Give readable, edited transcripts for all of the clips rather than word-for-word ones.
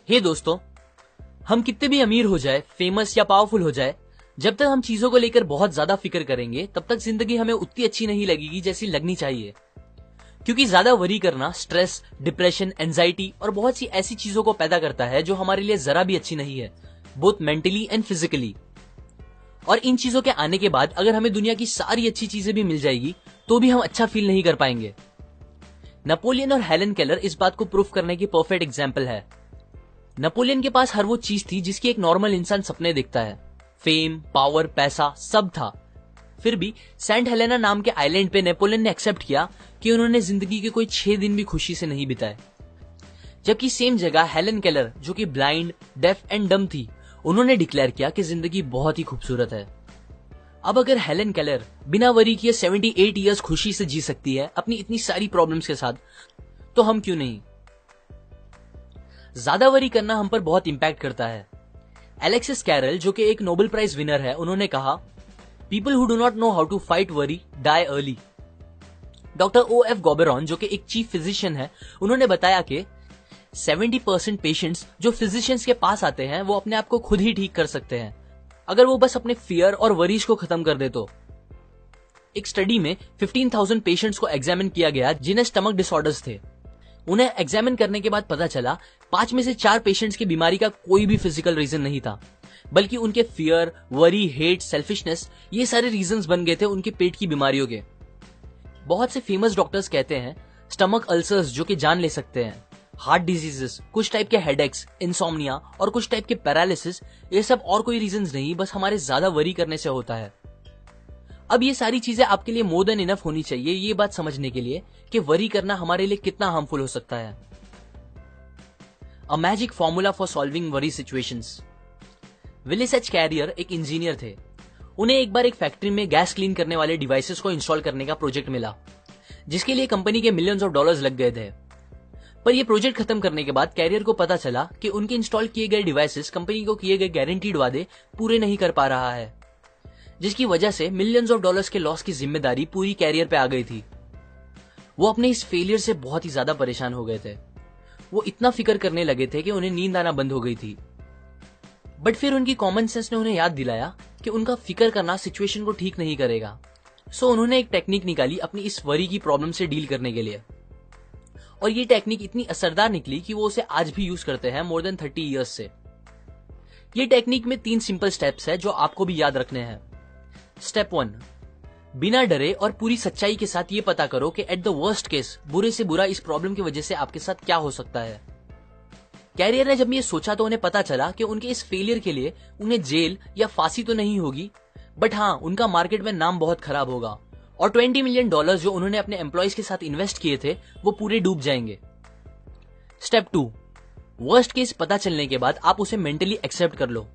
हे दोस्तों, हम कितने भी अमीर हो जाए, फेमस या पावरफुल हो जाए, जब तक हम चीजों को लेकर बहुत ज्यादा फिक्र करेंगे तब तक जिंदगी हमें उतनी अच्छी नहीं लगेगी जैसी लगनी चाहिए। क्योंकि ज्यादा वरी करना स्ट्रेस, डिप्रेशन, एंजाइटी और बहुत सी ऐसी चीजों को पैदा करता है जो हमारे लिए जरा भी अच्छी नहीं है, बोथ मेंटली एंड फिजिकली। और इन चीजों के आने के बाद अगर हमें दुनिया की सारी अच्छी चीजें भी मिल जाएगी तो भी हम अच्छा फील नहीं कर पाएंगे। नेपोलियन और हेलन केलर इस बात को प्रूफ करने की परफेक्ट एग्जाम्पल है। नेपोलियन के पास हर वो चीज थी जिसकी एक नॉर्मल इंसान सपने देखता है। फेम, पावर, पैसा सब था। फिर भी सेंट हेलेना नाम के आइलैंड पे नेपोलियन ने एक्सेप्ट किया कि उन्होंने जिंदगी के कोई 6 दिन भी खुशी से नहीं बिताए। जबकि सेम जगह हेलन केलर, जो कि ब्लाइंड, डेफ एंड डम थी, उन्होंने डिक्लेयर किया कि जिंदगी बहुत ही खूबसूरत है। अब अगर हेलन केलर बिना वरी किए 78 ईयर्स खुशी से जी सकती है अपनी इतनी सारी प्रॉब्लम्स के साथ, तो हम क्यों नहीं? ज्यादा वरी करना हम पर बहुत इंपैक्ट करता है। एलेक्सिस कैरल, जो कि एक नोबेल प्राइज विनर है, उन्होंने कहा, people who do not know how to fight worry die early. Doctor OF गॉबेरॉन, जो कि एक चीफ फिजिशियन है, उन्होंने बताया कि 70% पेशेंट्स जो फिजिशियंस के पास आते हैं वो अपने आप को खुद ही ठीक कर सकते हैं अगर वो बस अपने फियर और वरीज को खत्म कर दे तो। एक स्टडी में 15,000 पेशेंट्स को एग्जामिन किया गया जिन्हें स्टमक डिसऑर्डर्स थे। उन्हें एग्जामिन करने के बाद पता चला 5 में से 4 पेशेंट्स की बीमारी का कोई भी फिजिकल रीजन नहीं था, बल्कि उनके फियर, वरी, हेट, सेल्फिशनेस, ये सारे रीजंस बन गए थे उनके पेट की बीमारियों के। बहुत से फेमस डॉक्टर्स कहते हैं स्टमक अल्सर्स जो कि जान ले सकते हैं, हार्ट डिजीजेस, कुछ टाइप के हेडेक्स, इंसोम्निया और कुछ टाइप के पैरालिसिस, ये सब और कोई रीजंस नहीं, बस हमारे ज्यादा वरी करने से होता है। अब ये सारी चीजें आपके लिए मोर देन इनफ होनी चाहिए ये बात समझने के लिए कि वरी करना हमारे लिए कितना हार्मफुल हो सकता है। A magic formula for solving worry situations. Willis H Carrier एक इंजीनियर थे। उन्हें एक बार एक फैक्ट्री में गैस क्लीन करने वाले डिवाइसेस को इंस्टॉल करने का प्रोजेक्ट मिला, जिसके लिए कंपनी के मिलियंस ऑफ डॉलर्स लग गए थे। पर यह प्रोजेक्ट खत्म करने के बाद कैरियर को पता चला कि उनके इंस्टॉल किए गए डिवाइसेस कंपनी को किए गए गारंटीड वादे पूरे नहीं कर पा रहा है, जिसकी वजह से मिलियंस ऑफ डॉलर्स के लॉस की जिम्मेदारी पूरी कैरियर पे आ गई थी। वो अपने इस फेलियर से बहुत ही ज्यादा परेशान हो गए थे। वो इतना फिक्र करने लगे थे कि उन्हें नींद आना बंद हो गई थी। बट फिर उनकी कॉमन सेंस ने उन्हें याद दिलाया कि उनका फिक्र करना सिचुएशन को ठीक नहीं करेगा। सो उन्होंने एक टेक्निक निकाली अपनी इस वरी की प्रॉब्लम से डील करने के लिए, और ये टेक्निक इतनी असरदार निकली कि वो उसे आज भी यूज करते हैं मोर देन 30 ईयर्स से। ये टेक्निक में 3 सिंपल स्टेप्स है जो आपको भी याद रखने हैं। स्टेप 1, बिना डरे और पूरी सच्चाई के साथ ये पता करो कि एट द वर्स्ट केस, बुरे से बुरा इस प्रॉब्लम की वजह से आपके साथ क्या हो सकता है। कैरियर ने जब ये सोचा तो उन्हें पता चला कि उनके इस फेलियर के लिए उन्हें जेल या फांसी तो नहीं होगी, बट हाँ, उनका मार्केट में नाम बहुत खराब होगा और $20 मिलियन जो उन्होंने अपने एम्प्लॉयज के साथ इन्वेस्ट किए थे वो पूरे डूब जाएंगे। स्टेप 2, वर्स्ट केस पता चलने के बाद आप उसे मेंटली एक्सेप्ट कर लो।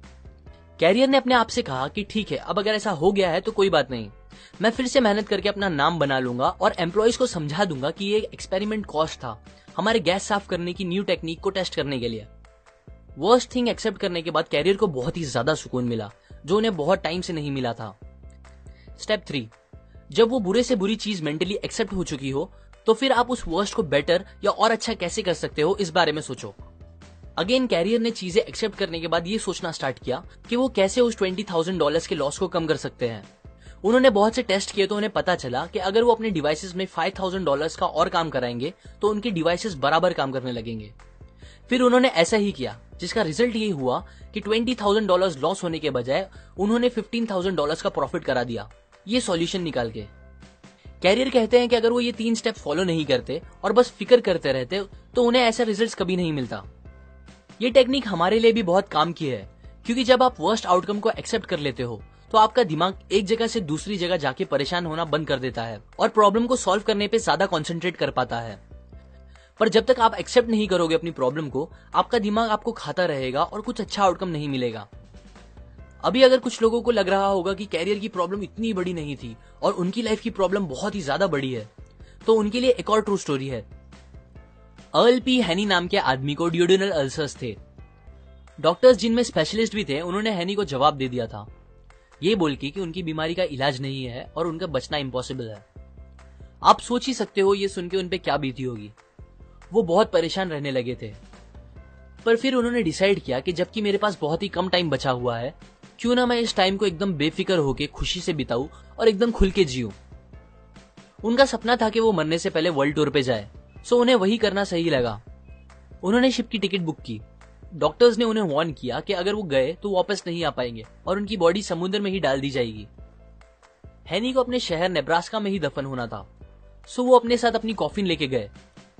कैरियर ने अपने आप से कहा कि ठीक है, अब अगर ऐसा हो गया है तो कोई बात नहीं, मैं फिर से मेहनत करके अपना नाम बना लूंगा और एम्प्लॉयज को समझा दूंगा कि ये एक्सपेरिमेंट कॉस्ट था, हमारे गैस साफ करने की न्यू टेक्निक को टेस्ट करने के लिए। वर्स्ट थिंग एक्सेप्ट करने के बाद कैरियर को बहुत ही ज्यादा सुकून मिला, जो उन्हें बहुत टाइम से नहीं मिला था। स्टेप 3, जब वो बुरे से बुरी चीज मेंटली एक्सेप्ट हो चुकी हो तो फिर आप उस वर्स्ट को बेटर या और अच्छा कैसे कर सकते हो इस बारे में सोचो। अगेन कैरियर ने चीजें एक्सेप्ट करने के बाद ये सोचना स्टार्ट किया कि वो कैसे उस $20,000 के लॉस को कम कर सकते हैं। उन्होंने बहुत से टेस्ट किए तो उन्हें पता चला कि अगर वो अपने डिवाइसेस में $5,000 का और काम कराएंगे तो उनके डिवाइसेस बराबर काम करने लगेंगे। फिर उन्होंने ऐसा ही किया, जिसका रिजल्ट ये हुआ कि $20,000 लॉस होने के बजाय उन्होंने $15,000 का प्रॉफिट करा दिया, ये सॉल्यूशन निकाल के। कैरियर कहते हैं कि अगर वो ये 3 स्टेप फॉलो नहीं करते और बस फिक्र करते रहते तो उन्हें ऐसा रिजल्ट्स कभी नहीं मिलता। ये टेक्निक हमारे लिए भी बहुत काम की है, क्योंकि जब आप वर्स्ट आउटकम को एक्सेप्ट कर लेते हो तो आपका दिमाग एक जगह से दूसरी जगह जाके परेशान होना बंद कर देता है और प्रॉब्लम को सॉल्व करने पे ज्यादा कंसंट्रेट कर पाता है। पर जब तक आप एक्सेप्ट नहीं करोगे अपनी प्रॉब्लम को, आपका दिमाग आपको खाता रहेगा और कुछ अच्छा आउटकम नहीं मिलेगा। अभी अगर कुछ लोगों को लग रहा होगा कि कैरियर की प्रॉब्लम इतनी बड़ी नहीं थी और उनकी लाइफ की प्रॉब्लम बहुत ही ज्यादा बड़ी है, तो उनके लिए एक और ट्रू स्टोरी है। अर्ल पी हैनी नाम के आदमी को ड्यूडेनल अल्सर्स थे। डॉक्टर्स जिनमें स्पेशलिस्ट भी थे, उन्होंने हैनी को जवाब दे दिया था, ये बोल के कि उनकी बीमारी का इलाज नहीं है और उनका बचना इम्पॉसिबल है। आप सोच ही सकते हो ये सुन के उनपे क्या बीती होगी। वो बहुत परेशान रहने लगे थे। पर फिर उन्होंने डिसाइड किया कि जबकि मेरे पास बहुत ही कम टाइम बचा हुआ है, क्यों ना मैं इस टाइम को एकदम बेफिक्र होके खुशी से बिताऊं और एकदम खुल के जीऊं। उनका सपना था कि वो मरने से पहले वर्ल्ड टूर पे जाए, सो उन्हें वही करना सही लगा। उन्होंने शिप की टिकट बुक की। डॉक्टर्स ने उन्हें वार्न किया कि अगर वो गए तो वापस नहीं आ पाएंगे और उनकी बॉडी समुद्र में ही डाल दी जाएगी। हैनी को अपने शहर नेब्रास्का में ही दफन होना था, सो वो अपने साथ अपनी कॉफिन लेके गए।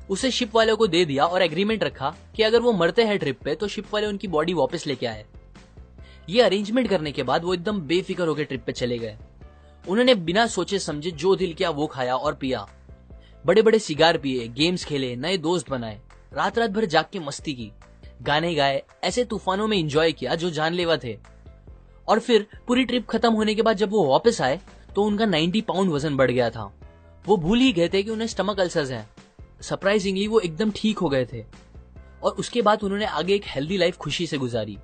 उसे शिप वालों को दे दिया और एग्रीमेंट रखा कि अगर वो मरते हैं ट्रिप पे तो शिप वाले उनकी बॉडी वापस लेके आए। ये अरेंजमेंट करने के बाद वो एकदम बेफिक्र होकर ट्रिप पे चले गए। उन्होंने बिना सोचे समझे जो दिल किया वो खाया और पिया। बड़े बड़े सिगार पिए, गेम्स खेले, नए दोस्त बनाए, रात रात भर जाग के मस्ती की, गाने गाए, ऐसे तूफानों में एंजॉय किया जो जानलेवा थे। और फिर पूरी ट्रिप खत्म होने के बाद जब वो वापस आए तो उनका 90 पाउंड वजन बढ़ गया था। वो भूल ही गए थे कि उन्हें स्टमक अल्सर्स हैं। सरप्राइजिंगली वो एकदम ठीक हो गए थे और उसके बाद उन्होंने आगे एक हेल्दी लाइफ खुशी से गुजारी।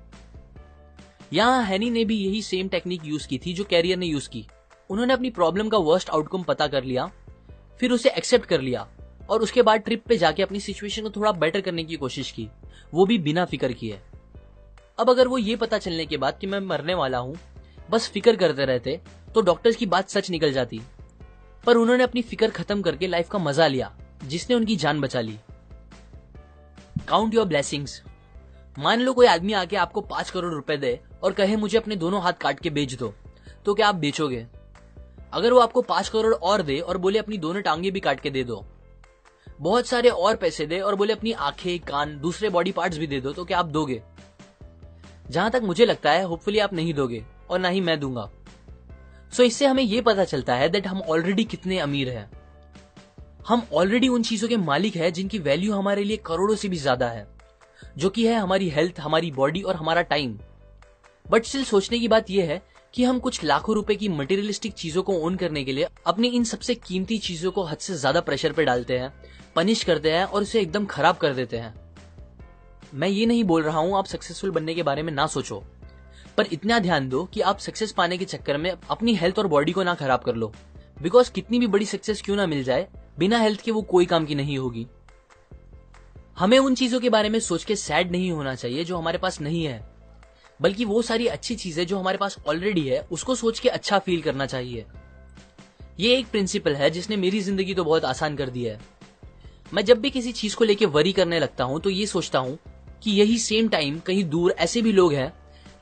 यहाँ हैनी ने भी यही सेम टेक्निक यूज की थी जो कैरियर ने यूज की। उन्होंने अपनी प्रॉब्लम का वर्स्ट आउटकम पता कर लिया, फिर उसे एक्सेप्ट कर लिया और उसके बाद ट्रिप पे जाके अपनी सिचुएशन को थोड़ा बेटर करने की कोशिश की, वो भी बिना फिक्र किए। अब अगर वो ये पता चलने के बाद कि मैं मरने वाला हूं बस फिक्र करते रहते तो डॉक्टर्स की बात सच निकल जाती, पर उन्होंने अपनी फिक्र खत्म करके लाइफ का मजा लिया जिसने उनकी जान बचा ली। Count your blessings. मान लो कोई आदमी आके आपको 5 करोड़ रुपए दे और कहे मुझे अपने दोनों हाथ काट के बेच दो, तो क्या आप बेचोगे? अगर वो आपको 5 करोड़ और दे और बोले अपनी दोनों टांगे भी काट के दे दो, बहुत सारे और पैसे दे और बोले अपनी आंखें, कान, दूसरे बॉडी पार्ट्स भी दे दो, तो क्या आप दोगे? जहां तक मुझे लगता है होपफुली आप नहीं दोगे और ना ही मैं दूंगा। सो इससे हमें यह पता चलता है दैट हम ऑलरेडी कितने अमीर हैं। हम ऑलरेडी उन चीजों के मालिक हैं जिनकी वैल्यू हमारे लिए करोड़ों से भी ज्यादा है, जो कि है हमारी हेल्थ, हमारी बॉडी और हमारा टाइम। बट स्टिल सोचने की बात यह है कि हम कुछ लाखों रुपए की मटेरियलिस्टिक चीजों को ओन करने के लिए अपनी इन सबसे कीमती चीजों को हद से ज्यादा प्रेशर पे डालते हैं, पनिश करते हैं और उसे एकदम खराब कर देते हैं। मैं ये नहीं बोल रहा हूं आप सक्सेसफुल बनने के बारे में ना सोचो, पर इतना ध्यान दो कि आप सक्सेस पाने के चक्कर में अपनी हेल्थ और बॉडी को ना खराब कर लो, बिकॉज कितनी भी बड़ी सक्सेस क्यों ना मिल जाए, बिना हेल्थ के वो कोई काम की नहीं होगी। हमें उन चीजों के बारे में सोच के सैड नहीं होना चाहिए जो हमारे पास नहीं है, बल्कि वो सारी अच्छी चीजें जो हमारे पास ऑलरेडी है उसको सोच के अच्छा फील करना चाहिए। ये एक प्रिंसिपल है जिसने मेरी जिंदगी तो बहुत आसान कर दी है। मैं जब भी किसी चीज को लेके वरी करने लगता हूं तो ये सोचता हूं कि यही सेम टाइम कहीं दूर ऐसे भी लोग हैं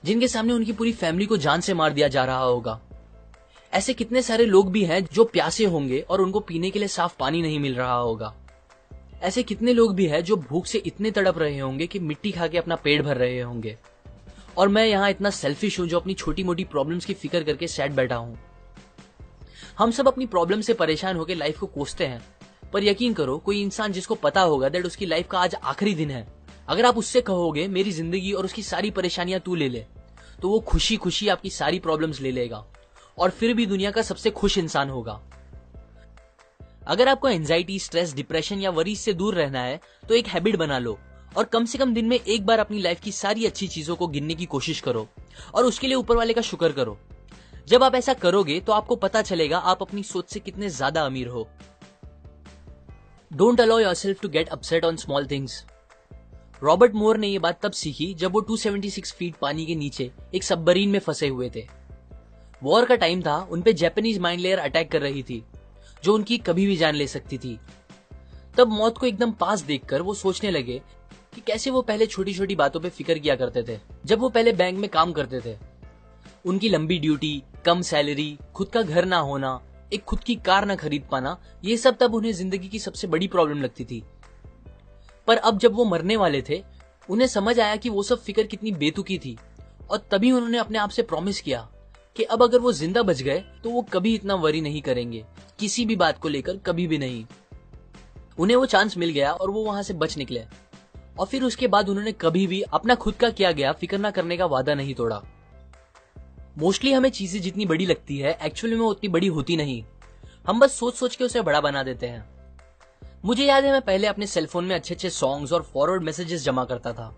जिनके सामने उनकी पूरी फैमिली को जान से मार दिया जा रहा होगा। ऐसे कितने सारे लोग भी हैं जो प्यासे होंगे और उनको पीने के लिए साफ पानी नहीं मिल रहा होगा। ऐसे कितने लोग भी हैं जो भूख से इतने तड़प रहे होंगे कि मिट्टी खा के अपना पेट भर रहे होंगे। और मैं यहाँ इतना सेल्फिश हूं जो अपनी छोटी मोटी प्रॉब्लम्स की फिक्र करके सैड बैठा हूं। हम सब अपनी प्रॉब्लम से परेशान होकर लाइफ को कोसते हैं, पर यकीन करो कोई इंसान जिसको पता होगा दैट उसकी लाइफ का आज आखिरी दिन है, अगर आप उससे कहोगे मेरी जिंदगी और उसकी सारी परेशानियां तू ले ले, तो वो खुशी खुशी आपकी सारी प्रॉब्लम्स ले लेगा और फिर भी दुनिया का सबसे खुश इंसान होगा। अगर आपको एंजाइटी, स्ट्रेस, डिप्रेशन या वरीज से दूर रहना है तो एक हैबिट बना लो और कम से कम दिन में एक बार अपनी लाइफ की सारी अच्छी चीजों को गिनने की कोशिश करो और उसके लिए ऊपर वाले का शुक्र करो। जब आप ऐसा करोगे तो आपको पता चलेगा आप अपनी सोच से कितने ज्यादा अमीर हो। Don't allow yourself to get upset on small things. Robert Moore ने यह बात तब सीखी जब वो 276 फीट पानी के नीचे एक सबमरीन में फंसे हुए थे। वॉर का टाइम था, उनपे जापानीज माइन लेयर अटैक कर रही थी जो उनकी कभी भी जान ले सकती थी। तब मौत को एकदम पास देखकर वो सोचने लगे कि कैसे वो पहले छोटी छोटी बातों पे फिक्र किया करते थे जब वो पहले बैंक में काम करते थे। उनकी लंबी ड्यूटी, कम सैलरी, खुद का घर ना होना, एक खुद की कार ना खरीद पाना, ये सब तब उन्हें जिंदगी की सबसे बड़ी प्रॉब्लम लगती थी। पर अब जब वो मरने वाले थे उन्हें समझ आया कि वो सब फिक्र कितनी बेतुकी थी और तभी उन्होंने अपने आप से प्रॉमिस किया कि अब अगर वो जिंदा बच गए तो वो कभी इतना वरी नहीं करेंगे, किसी भी बात को लेकर कभी भी नहीं। उन्हें वो चांस मिल गया और वो वहां से बच निकले और फिर उसके बाद उन्होंने कभी भी अपना खुद का किया गया फिक्र ना करने का वादा नहीं तोड़ा। मोस्टली हमें चीजें जितनी बड़ी लगती है एक्चुअली में उतनी बड़ी होती नहीं, हम बस सोच सोच के उसे बड़ा बना देते हैं। मुझे याद है मैं पहले अपने सेलफोन में अच्छे अच्छे सॉन्ग्स और फॉरवर्ड मैसेजेस जमा करता था।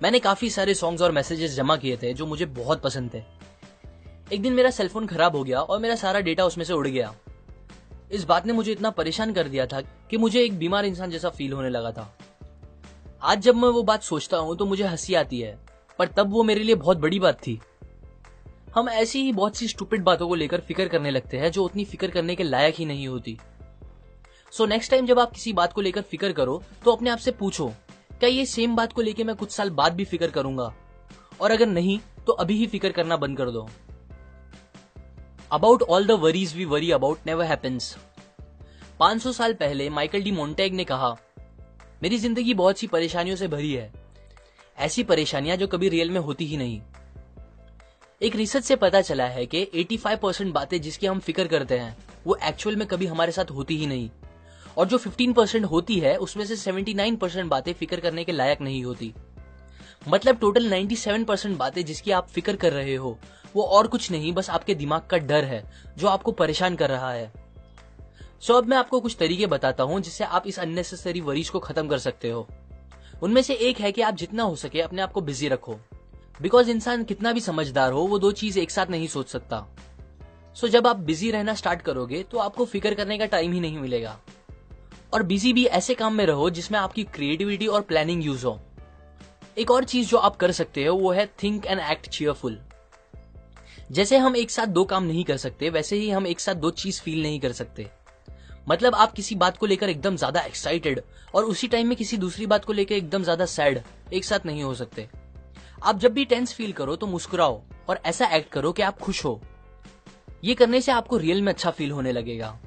मैंने काफी सारे सॉन्ग्स और मैसेजेस जमा किए थे जो मुझे बहुत पसंद थे। एक दिन मेरा सेलफोन खराब हो गया और मेरा सारा डेटा उसमें से उड़ गया। इस बात ने मुझे इतना परेशान कर दिया था कि मुझे एक बीमार इंसान जैसा फील होने लगा था। आज जब मैं वो बात सोचता हूं तो मुझे हंसी आती है, पर तब वो मेरे लिए बहुत बड़ी बात थी। हम ऐसी ही बहुत सी स्टूपिड बातों को लेकर फिक्र करने लगते हैं जो उतनी फिक्र करने के लायक ही नहीं होती। सो नेक्स्ट टाइम जब आप किसी बात को लेकर फिक्र करो तो अपने आप से पूछो, क्या ये सेम बात को लेकर मैं कुछ साल बाद भी फिक्र करूंगा? और अगर नहीं तो अभी ही फिक्र करना बंद कर दो। About all the worries we worry about never happens. 500 साल पहले माइकल डी मोंटेग ने कहा, मेरी जिंदगी बहुत सी परेशानियों से भरी है, ऐसी परेशानियां जो कभी रियल में होती ही नहीं। एक रिसर्च से पता चला है कि 85% बातें जिसकी हम फिक्र करते हैं वो एक्चुअल में कभी हमारे साथ होती ही नहीं, और जो 15% होती है उसमें से 79% बातें फिक्र करने के लायक नहीं होती। मतलब टोटल 97% बातें जिसकी आप फिक्र कर रहे हो वो और कुछ नहीं, बस आपके दिमाग का डर है जो आपको परेशान कर रहा है। सो अब मैं आपको कुछ तरीके बताता हूं जिससे आप इस अननेसेसरी वरीज को खत्म कर सकते हो। उनमें से एक है कि आप जितना हो सके अपने आप को बिजी रखो, बिकॉज इंसान कितना भी समझदार हो वो दो चीज एक साथ नहीं सोच सकता। सो जब आप बिजी रहना स्टार्ट करोगे तो आपको फिक्र करने का टाइम ही नहीं मिलेगा। और बिजी भी ऐसे काम में रहो जिसमें आपकी क्रिएटिविटी और प्लानिंग यूज हो। एक और चीज जो आप कर सकते हो वो है थिंक एंड एक्ट चीयरफुल। जैसे हम एक साथ दो काम नहीं कर सकते वैसे ही हम एक साथ दो चीज फील नहीं कर सकते। मतलब आप किसी बात को लेकर एकदम ज्यादा एक्साइटेड और उसी टाइम में किसी दूसरी बात को लेकर एकदम ज्यादा सैड एक साथ नहीं हो सकते। आप जब भी टेंस फील करो तो मुस्कुराओ और ऐसा एक्ट करो कि आप खुश हो। ये करने से आपको रियल में अच्छा फील होने लगेगा।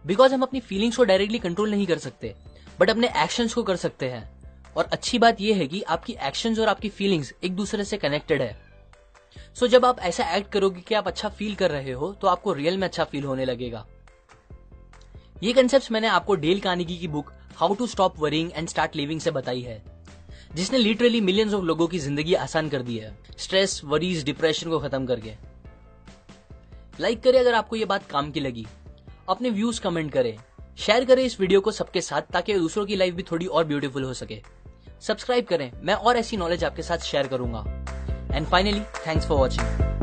बिकॉज हम अपनी फीलिंग्स को डायरेक्टली कंट्रोल नहीं कर सकते बट अपने एक्शंस को कर सकते हैं। और अच्छी बात यह है कि आपकी एक्शंस और आपकी फीलिंग्स एक दूसरे से कनेक्टेड है। सो जब आप ऐसा एक्ट करोगे कि आप अच्छा फील कर रहे हो तो आपको रियल में अच्छा फील होने लगेगा। ये कंसेप्ट्स मैंने आपको डेल कार्नेगी की book how to stop worrying and start living से बताई है, जिसने लिटरली मिलियंस ऑफ लोगों की जिंदगी आसान कर दी है, स्ट्रेस, वरीज, डिप्रेशन को खत्म करके। लाइक करें अगर आपको ये बात काम की लगी, अपने व्यूज कमेंट करें, शेयर करें इस वीडियो को सबके साथ ताकि दूसरों की लाइफ भी थोड़ी और ब्यूटीफुल हो सके। सब्सक्राइब करें, मैं और ऐसी नॉलेज आपके साथ शेयर करूंगा। And finally, thanks for watching.